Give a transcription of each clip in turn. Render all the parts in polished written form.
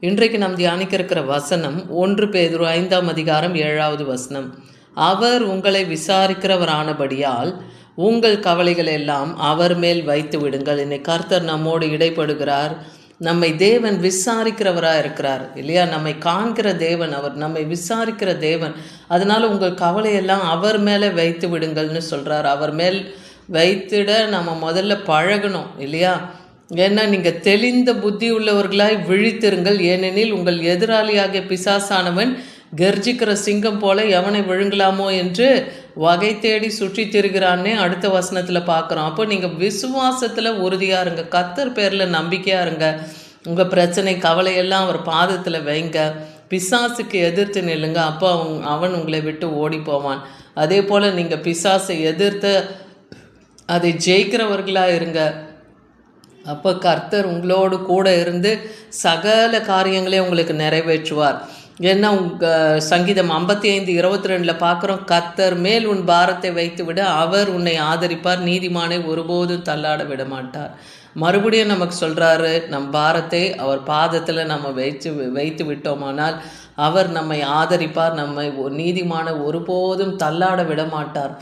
இன்றைக்கு நாம் தியானிக்க இருக்கிற வசனம் 1 பேதுரு 5ஆம் அதிகாரம் 7வது வசனம். அவர் உங்களை விசாரிக்கிறவரானபடியால் உங்கள் கவலைகள் எல்லாம் அவர் மேல் வைத்து விடுங்கள். இன்னைக்கு கர்த்தர் நம்மோடு இடைப்படுகிறார். நம்மை தேவன் விசாரிக்கிறவராக இருக்கிறார் இல்லையா? நம்மை காண்கிற தேவன், அவர் நம்மை விசாரிக்கிற தேவன். அதனால் உங்கள் கவலையெல்லாம் அவர் மேலே வைத்து விடுங்கள்னு சொல்கிறார். அவர் மேல் வைத்திட நம்ம முதல்ல பழகணும் இல்லையா? ஏன்னா நீங்கள் தெளிந்த புத்தி உள்ளவர்களாய் விழித்திருங்கள், ஏனெனில் உங்கள் எதிராளியாகிய பிசாசானவன் கர்ஜிக்கிற சிங்கம் போல எவனை விழுங்கலாமோ என்று வகை தேடி சுற்றி திரிகிறான்னே அடுத்த வசனத்தில் பார்க்குறோம். அப்போ நீங்கள் விசுவாசத்தில் உறுதியாக இருங்க, கர்த்தர் பேரில் நம்பிக்கையாக இருங்க. உங்கள் பிரச்சனை கவலையெல்லாம் அவர் பாதத்தில் வைங்க, பிசாசுக்கு எதிர்த்து நில்லுங்க. அப்போ அவன் உங்களை விட்டு ஓடி போவான். அதே போல் நீங்கள் பிசாசை எதிர்த்து அதை ஜெயிக்கிறவர்களாக இருங்க. அப்போ கர்த்தர் உங்களோடு கூட இருந்து சகல காரியங்களையும் உங்களுக்கு நிறைவேற்றுவார். ஏன்னா சங்கீதம் 55:22 பார்க்குறோம், கர்த்தர் மேல் உன் பாரத்தை வைத்து விட அவர் உன்னை ஆதரிப்பார், நீதிமானை ஒருபோதும் தள்ளாட விட மாட்டார். மறுபடியும் நமக்கு சொல்கிறாரு, நம் பாரத்தை அவர் பாதத்தில் நம்ம வைத்து விட்டோமானால் அவர் நம்மை ஆதரிப்பார், நம்மை நீதிமான ஒருபோதும் தள்ளாட விட மாட்டார்.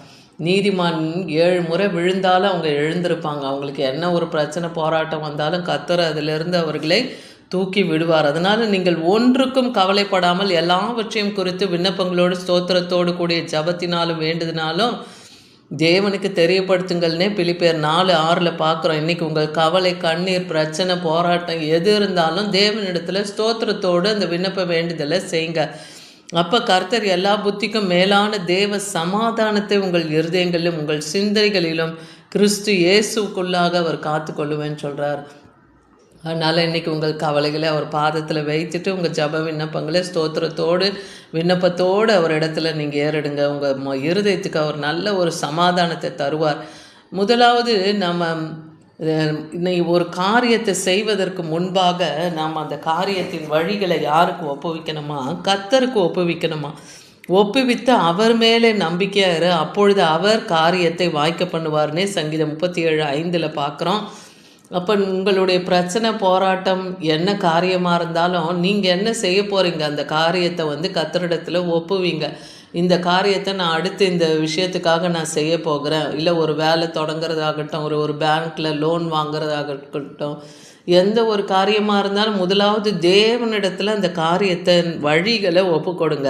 நீதிமான் 7 முறை விழுந்தாலும் அவங்க எழுந்திருப்பாங்க. அவங்களுக்கு என்ன ஒரு பிரச்சனை போராட்டம் வந்தாலும் கர்த்தர் அதிலிருந்து அவர்களை தூக்கி விடுவார். அதனால் நீங்கள் ஒன்றுக்கும் கவலைப்படாமல் எல்லாவற்றையும் குறித்து விண்ணப்பங்களோடு ஸ்தோத்திரத்தோடு கூடிய ஜபத்தினாலும் வேண்டுதினாலும் தேவனுக்கு தெரியப்படுத்துங்கள்னே பிலிப்பியர் 4:6 பார்க்குறோம். இன்றைக்கி உங்கள் கவலை, கண்ணீர், பிரச்சனை, போராட்டம் எது இருந்தாலும் தேவனிடத்தில் ஸ்தோத்திரத்தோடு அந்த விண்ணப்ப வேண்டுதலை செய்யுங்க. அப்போ கர்த்தர் எல்லா புத்திக்கும் மேலான தேவ சமாதானத்தை உங்கள் இருதயங்களிலும் உங்கள் சிந்தைகளிலும் கிறிஸ்து இயேசுக்குள்ளாக அவர் காத்து கொள்ளுவேன்னு சொல்கிறார். அதனால் இன்றைக்கி உங்கள் கவலைகளை அவர் பாதத்தில் வைத்துட்டு உங்கள் ஜப விண்ணப்பங்களை ஸ்தோத்திரத்தோடு விண்ணப்பத்தோடு அவர் இடத்துல நீங்கள் ஏறிடுங்க. உங்கள் இருதயத்துக்கு அவர் நல்ல ஒரு சமாதானத்தை தருவார். முதலாவது நம்ம இன்னைக்கு ஒரு காரியத்தை செய்வதற்கு முன்பாக நாம் அந்த காரியத்தின் வழிகளை யாருக்கு ஒப்புவிக்கணுமா? கர்த்தருக்கு ஒப்புவிக்கணுமா? ஒப்புவித்து அவர் மேலே நம்பிக்கையாக இரு, அப்பொழுது அவர் காரியத்தை வாய்க்க பண்ணுவார்னே சங்கீதம் 37:5 பார்க்குறோம். அப்போ உங்களுடைய பிரச்சனை, போராட்டம் என்ன காரியமாக இருந்தாலும் நீங்கள் என்ன செய்ய போகிறீங்க? அந்த காரியத்தை கர்த்தரிடத்தில் ஒப்புவீங்க. இந்த காரியத்தை நான் அடுத்து இந்த விஷயத்துக்காக நான் செய்ய போகிறேன், இல்லை ஒரு வேலை தொடங்குறதாகட்டும், ஒரு பேங்க்கில் லோன் வாங்குறதாகட்டும், எந்த ஒரு காரியமாக இருந்தாலும் முதலாவது தேவனிடத்தில் அந்த காரியத்தை வழிகளை ஒப்பு கொடுங்க.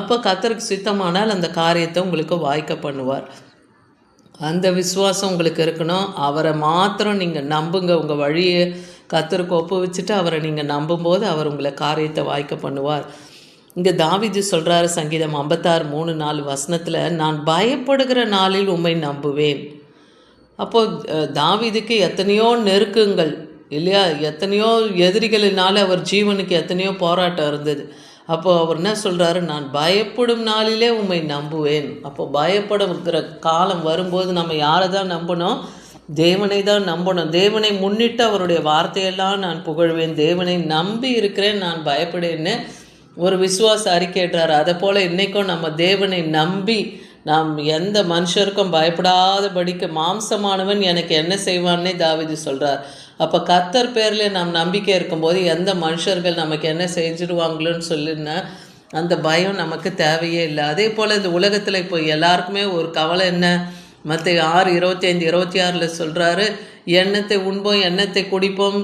அப்போ கர்த்தருக்கு சித்தமானால் அந்த காரியத்தை உங்களுக்கு வாய்க்க பண்ணுவார். அந்த விசுவாசம் உங்களுக்கு இருக்கணும். அவரை மாத்திரம் நீங்கள் நம்புங்க. உங்கள் வழியை கர்த்தருக்கு ஒப்புவிச்சுட்டு அவரை நீங்கள் நம்பும்போது அவர் உங்களை காரியத்தை வாய்க்க பண்ணுவார். இங்கே தாவீது சொல்கிறாரு சங்கீதம் 56:3-4 வசனத்தில், நான் பயப்படுகிற நாளில் உம்மை நம்புவேன். அப்போது தாவீதுக்கு எத்தனையோ நெருக்கங்கள் இல்லையா, எத்தனையோ எதிரிகளினால் அவர் ஜீவனுக்கு எத்தனையோ போராட்டம் இருந்தது. அப்போது அவர் என்ன சொல்கிறாரு? நான் பயப்படும் நாளிலே உம்மை நம்புவேன். அப்போ பயப்படுகிற காலம் வரும்போது நம்ம யாரை தான் நம்பணும்? தேவனை தான் நம்பணும். தேவனை முன்னிட்டு அவருடைய வார்த்தையெல்லாம் நான் புகழ்வேன், தேவனை நம்பி இருக்கிறேன், நான் பயப்படேன்னு ஒரு விசுவாச அறிக்கையிடுறாரு. அதை போல் இன்றைக்கும் நம்ம தேவனை நம்பி நாம் எந்த மனுஷருக்கும் பயப்படாதபடிக்கு மாம்சமானவன் எனக்கு என்ன செய்வான்னே தாவீது சொல்கிறார். அப்போ கர்த்தர் பேரில் நாம் நம்பிக்கை இருக்கும்போது எந்த மனுஷர்கள் நமக்கு என்ன செஞ்சிடுவாங்களோன்னு சொல்லினா அந்த பயம் நமக்கு தேவையே இல்லை. அதே போல் இந்த உலகத்தில் இப்போ எல்லாருக்குமே ஒரு கவலை என்ன? மத்தேயு 6:25-26 சொல்கிறாரு, எண்ணத்தை உண்போம், எண்ணத்தை குடிப்போம்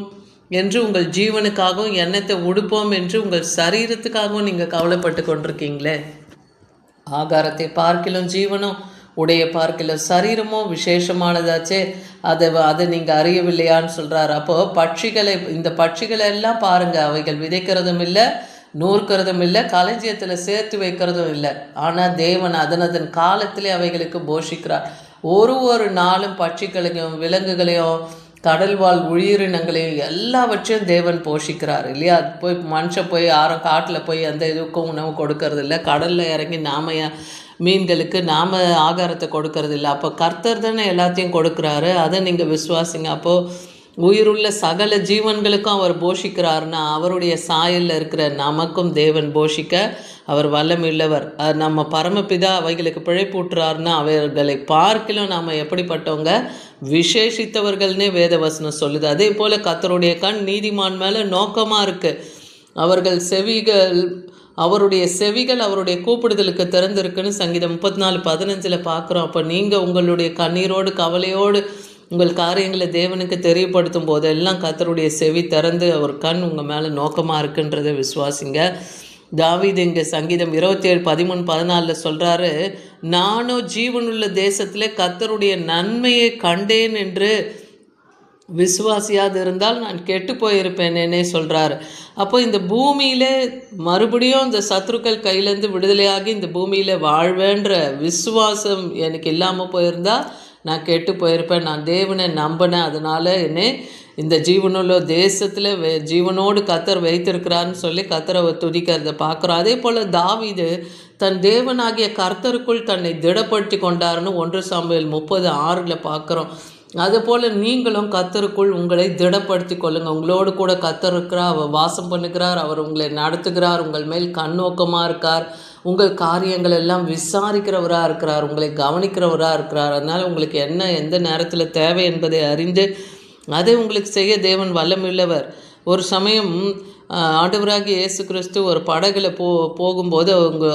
என்று உங்கள் ஜீவனுக்காகவும், எண்ணத்தை உடுப்போம் என்று உங்கள் சரீரத்துக்காகவும் நீங்கள் கவலைப்பட்டு கொண்டிருக்கீங்களே. ஆகாரத்தை பார்க்கிலும் ஜீவனும், உடைய பார்க்கிலும் சரீரமும் விசேஷமானதாச்சே, அதை நீங்கள் அறியவில்லையான்னு சொல்கிறார். அப்போது இந்த பட்சிகளை எல்லாம் பாருங்கள், அவைகள் விதைக்கிறதும் இல்லை, நூற்கிறதும் இல்லை, களஞ்சியத்தில் சேர்த்து வைக்கிறதும் இல்லை. ஆனால் தேவன் அதன் காலத்திலே அவைகளுக்கு போஷிக்கிறார். ஒரு நாளும் பட்சிகளையும் விலங்குகளையும் கடல்வாழ் உயிரினங்களையும் எல்லாவற்றையும் தேவன் போஷிக்கிறார் இல்லையா? மனுஷன் போய் யாரும் காட்டில் போய் எந்த இதுக்கும் உணவு கொடுக்கறது இல்லை, கடலில் இறங்கி மீன்களுக்கு நாம் ஆகாரத்தை கொடுக்கறது இல்லை. அப்போ கர்த்தர் தானே எல்லாத்தையும் கொடுக்குறாரு, அதை நீங்கள் விசுவாசிங்க. அப்போது உயிருள்ள சகல ஜீவன்களுக்கும் அவர் போஷிக்கிறாருன்னா அவருடைய சாயலில் இருக்கிற நமக்கும் தேவன் போஷிக்க அவர் வல்லமில்லவர். நம்ம பரமபிதா அவைகளுக்கு பிழைப்பூட்டுறாருன்னா அவர்களை பார்க்கிலும் நாம் எப்படிப்பட்டவங்க? விசேஷித்தவர்கள்னே வேதவசனம் சொல்லுது. அதே போல் கர்த்தருடைய கண் நீதிமான் மேலே நோக்கமாக இருக்குது. அவருடைய செவிகள் அவருடைய கூப்பிடுதலுக்கு திறந்திருக்குன்னு சங்கீதம் 34:15 பார்க்குறோம். அப்போ நீங்கள் உங்களுடைய கண்ணீரோடு கவலையோடு உங்கள் காரியங்களை தேவனுக்கு தெரியப்படுத்தும் போதெல்லாம் கர்த்தருடைய செவி திறந்து அவர் கண் உங்கள் மேலே நோக்கமாக இருக்குன்றதை விசுவாசிங்க. தாவீது இங்கே சங்கீதம் 27:13-14 சொல்கிறாரு, நானும் ஜீவனுள்ள தேசத்தில் கர்த்தருடைய நன்மையை கண்டேன் என்று விசுவாசியாது இருந்தால் நான் கெட்டு போயிருப்பேனேனே சொல்கிறாரு. அப்போ இந்த பூமியில் மறுபடியும் இந்த சத்ருக்கள் கையிலேருந்து விடுதலையாகி இந்த பூமியில் வாழ்வேன்ற விசுவாசம் எனக்கு இல்லாமல் போயிருந்தால் நான் கெட்டு போயிருப்பேன். நான் தேவனை நம்பினேன், அதனால் என்னை இந்த ஜீவனுள்ள தேசத்தில் ஜீவனோடு கர்த்தர் வைத்திருக்கிறான்னு சொல்லி கர்த்தரை துதிக்கிறத பார்க்குறோம். அதே போல் தாவீது தன் தேவனாகிய கர்த்தருக்குள் தன்னை திடப்படுத்தி கொண்டாருன்னு 1 சாமுவேல் 30:6 பார்க்குறோம். அதுபோல் நீங்களும் கர்த்தருக்குள் உங்களை திடப்படுத்தி கொள்ளுங்கள். உங்களோடு கூட கர்த்தர் இருக்கிறார், அவர் வாசம் பண்ணுகிறார், அவர் உங்களை நடத்துகிறார், உங்கள் மேல் கண்ணோக்கமாக இருக்கார், உங்கள் காரியங்கள் எல்லாம் விசாரிக்கிறவராக இருக்கிறார், உங்களை கவனிக்கிறவராக இருக்கிறார். அதனால் உங்களுக்கு என்ன எந்த நேரத்தில் தேவை என்பதை அறிந்து அதை உங்களுக்கு செய்ய தேவன் வல்லமுள்ளவர். ஒரு சமயம் ஆண்டவராகிய இயேசு கிறிஸ்து ஒரு படகுல போகும்போது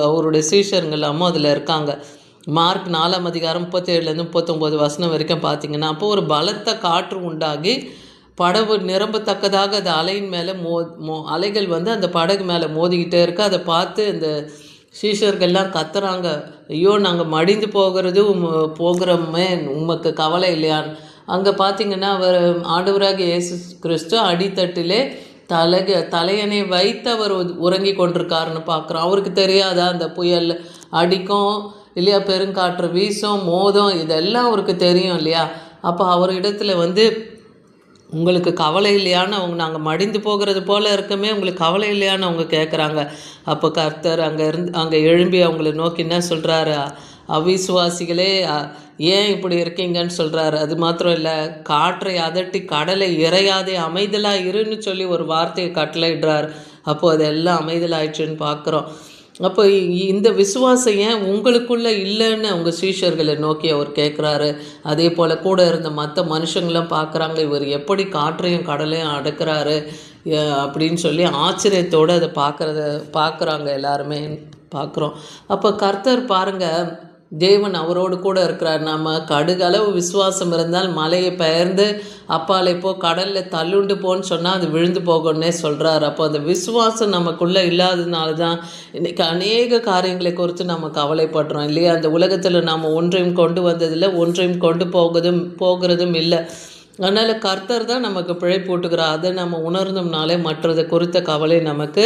அவருடைய சீஷருங்கெல்லாமும் அதில் இருக்காங்க. மார்க் 4:37-39 வரைக்கும் பார்த்தீங்கன்னா, அப்போ ஒரு பலத்த காற்று உண்டாகி படகு நிரம்பத்தக்கதாக அது அலையின் மேலே அலைகள் அந்த படகு மேலே மோதிக்கிட்டே இருக்கு. அதை பார்த்து இந்த சீஷர்கள்லாம் கத்துறாங்க, ஐயோ நாங்கள் மடிந்து போகிறோமே, உமக்கு கவலை இல்லையான்னு. அங்கே பார்த்தீங்கன்னா அவர் ஆண்டவராகிய இயேசு கிறிஸ்து அடித்தட்டிலே தலையணை வைத்து அவர் உறங்கி கொண்டிருக்காருன்னு பார்க்குறோம். அவருக்கு தெரியாதா அந்த புயல் அடிக்கும் இல்லையா, பெருங்காற்று வீசும் மோதும், இதெல்லாம் அவருக்கு தெரியும் இல்லையா. அப்போ அவரிடத்துல உங்களுக்கு கவலை இல்லையான்னு நாங்கள் மடிந்து போகிறது போல் இருக்குமே, உங்களுக்கு கவலை இல்லையான்னு அவங்க கேட்குறாங்க. அப்போ கர்த்தர் அங்கே எழும்பி அவங்கள நோக்கி என்ன சொல்கிறாரு, அவிசுவாசிகளே ஏன் இப்படி இருக்கீங்கன்னு சொல்கிறாரு. அது மாத்திரம் இல்லை, காற்றை அதட்டி கடலை இறையாதே அமைதலாக இருன்னு சொல்லி ஒரு வார்த்தையை கட்டளையிடுறார். அப்போது அதெல்லாம் அமைதலாயிடுச்சுன்னு பார்க்குறோம். அப்போ இந்த விசுவாசம் ஏன் உங்களுக்குள்ளே இல்லைன்னு அவங்க சீஷர்களை நோக்கி அவர் கேட்குறாரு. அதே போல் கூட இருந்த மற்ற மனுஷங்களும் பார்க்குறாங்க, இவர் எப்படி காற்றையும் கடலையும் அடக்கிறாரு அப்படின்னு சொல்லி ஆச்சரியத்தோடு அதை பார்க்குறாங்க, எல்லாருமே பார்க்குறோம். அப்போ கர்த்தர் பாருங்கள், தேவன் அவரோடு கூட இருக்கிறார். நம்ம கடுகளவு விசுவாசம் இருந்தால் மலையை பெயர்ந்து அப்பாலை போ, கடலில் தள்ளுண்டு போன்னு சொன்னால் அது விழுந்து போகணுன்னே சொல்கிறார். அப்போ அந்த விசுவாசம் நமக்குள்ளே இல்லாததுனால தான் இன்றைக்கி அநேக காரியங்களை குறித்து நம்ம கவலைப்படுறோம் இல்லையா. அந்த உலகத்தில் நாம் ஒன்றையும் கொண்டு வந்ததில்லை, ஒன்றையும் கொண்டு போகிறதும் இல்லை. அதனால் கர்த்தர் தான் நமக்கு பிழைப்பூட்டுகிறார். அதை நம்ம உணர்ந்தோம்னாலே மற்றதை குறித்த கவலை நமக்கு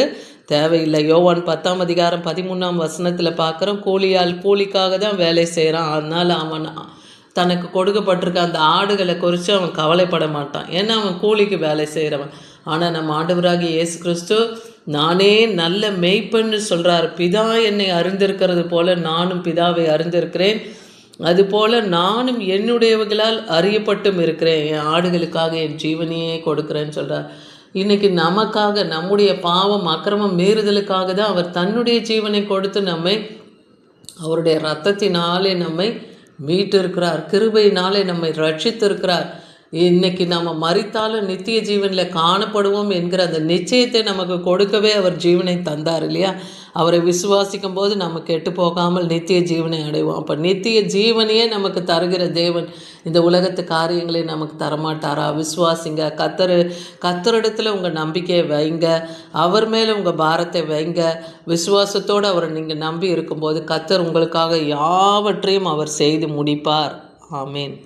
தேவையில்லை. யோவான் 10:13 பார்க்குறோம், கூலிக்காக தான் வேலை செய்கிறான், அதனால் அவன் தனக்கு கொடுக்கப்பட்டிருக்க அந்த ஆடுகளை குறித்து அவன் கவலைப்பட மாட்டான், ஏன்னா அவன் கூலிக்கு வேலை செய்கிறவன். ஆனால் நம்ம ஆண்டவராகிய இயேசு கிறிஸ்து நானே நல்ல மெய்ப்பன்னு சொல்கிறார். பிதா என்னை அறிந்திருக்கிறது போல நானும் பிதாவை அறிந்திருக்கிறேன், அதுபோல் நானும் என்னுடையவர்களால் அறியப்பட்டும் இருக்கிறேன், என் ஆடுகளுக்காக என் ஜீவனையே கொடுக்குறேன்னு சொல்கிறார். இன்றைக்கி நமக்காக, நம்முடைய பாவம் அக்கிரமம் மீறுதலுக்காக தான் அவர் தன்னுடைய ஜீவனை கொடுத்து நம்மை அவருடைய இரத்தத்தினாலே நம்மை மீட்டிருக்கிறார், கிருபையினாலே நம்மை ரட்சித்திருக்கிறார். இன்னைக்கு நம்ம மரித்தாலும் நித்திய ஜீவனில் காணப்படுவோம் என்கிற அந்த நிச்சயத்தை நமக்கு கொடுக்கவே அவர் ஜீவனை தந்தார் இல்லையா. அவரை விசுவாசிக்கும் போது நம்ம கெட்டு போகாமல் நித்திய ஜீவனை அடைவோம். அப்போ நித்திய ஜீவனையே நமக்கு தருகிற தேவன் இந்த உலகத்து காரியங்களை நமக்கு தரமாட்டாரா? விசுவாசிங்க, கத்தரிடத்தில் உங்கள் நம்பிக்கையை வைங்க, அவர் மேலே உங்கள் பாரத்தை வைங்க. விசுவாசத்தோடு அவரை நீங்கள் நம்பி இருக்கும்போது கத்தர் உங்களுக்காக யாவற்றையும் அவர் செய்து முடிப்பார். ஆமேன்.